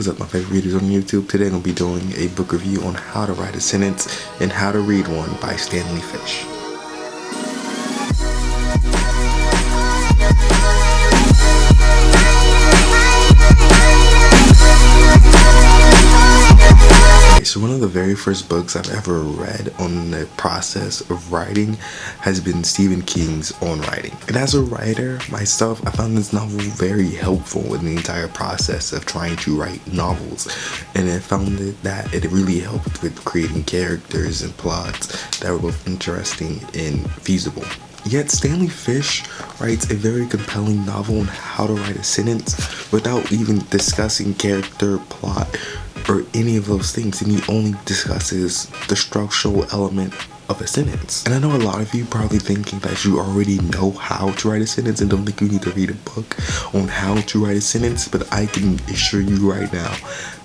What is up, my favorite readers on YouTube? Today I'm going to be doing a book review on How to Write a Sentence and How to Read One by Stanley Fish. So one of the very first books I've ever read on the process of writing has been Stephen King's On Writing. And as a writer myself, I found this novel very helpful in the entire process of trying to write novels. And I found that it really helped with creating characters and plots that were both interesting and feasible. Yet Stanley Fish writes a very compelling novel on how to write a sentence without even discussing character, plot, or any of those things, and he only discusses the structural element of a sentence. And I know a lot of you probably thinking that you already know how to write a sentence and don't think you need to read a book on how to write a sentence, but I can assure you right now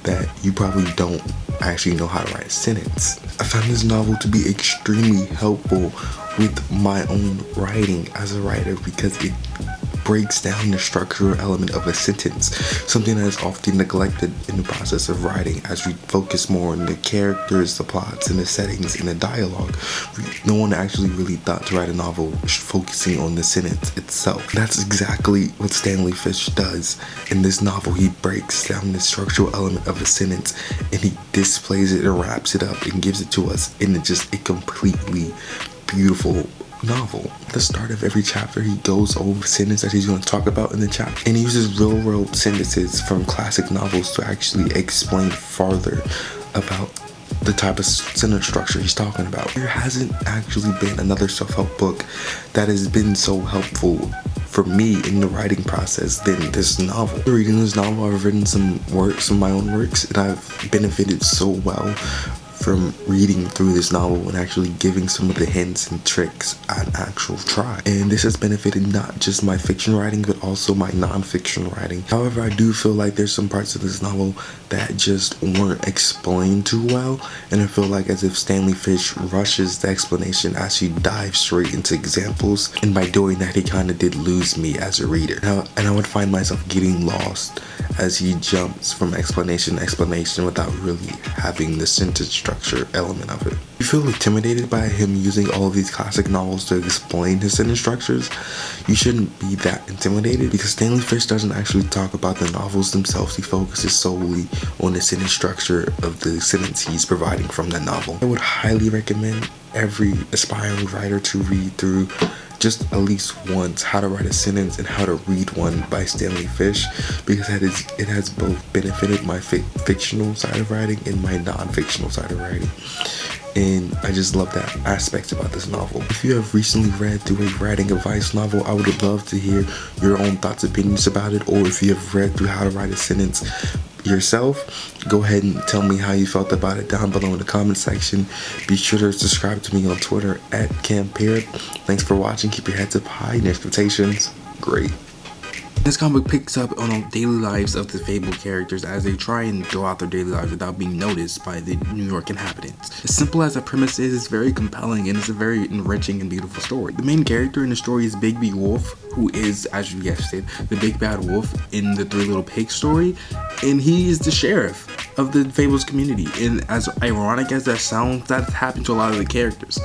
that you probably don't actually know how to write a sentence. I found this novel to be extremely helpful with my own writing as a writer because it breaks down the structural element of a sentence, something that is often neglected in the process of writing as we focus more on the characters, the plots, and the settings and the dialogue. No one actually really thought to write a novel focusing on the sentence itself. That's exactly what Stanley Fish does in this novel. He breaks down the structural element of a sentence and he displays it and wraps it up and gives it to us in just a completely beautiful novel. At the start of every chapter, he goes over a sentence that he's going to talk about in the chapter, and he uses real world sentences from classic novels to actually explain farther about the type of sentence structure he's talking about. There hasn't actually been another self-help book that has been so helpful for me in the writing process than this novel. Reading this novel, I've written some of my own works, and I've benefited so well from reading through this novel and actually giving some of the hints and tricks an actual try. And this has benefited not just my fiction writing, but also my non-fiction writing. However, I do feel like there's some parts of this novel that just weren't explained too well, and I feel like as if Stanley Fish rushes the explanation as he dives straight into examples, and by doing that he kind of did lose me as a reader. And I would find myself getting lost as he jumps from explanation to explanation without really having the sentence structure element of it. If you feel intimidated by him using all of these classic novels to explain his sentence structures, you shouldn't be that intimidated because Stanley Fish doesn't actually talk about the novels themselves. He focuses solely on the sentence structure of the sentence he's providing from the novel. I would highly recommend every aspiring writer to read through just at least once How to Write a Sentence and How to Read One by Stanley Fish, because it has both benefited my fictional side of writing and my non-fictional side of writing. And I just love that aspect about this novel. If you have recently read through a writing advice novel, I would love to hear your own thoughts, opinions about it. Or if you have read through How to Write a Sentence yourself, go ahead and tell me how you felt about it down below in the comment section. Be sure to subscribe to me on Twitter at Pirrip. Thanks for watching. Keep your heads up high and expectations great. This comic book picks up on the daily lives of the fabled characters as they try and go out their daily lives without being noticed by the New York inhabitants. As simple as the premise is, it's very compelling and it's a very enriching and beautiful story. The main character in the story is Big B Wolf, who is, as you guessed it, the big bad wolf in the Three Little Pigs story, and he is the sheriff of the Fables community. And as ironic as that sounds, that's happened to a lot of the characters.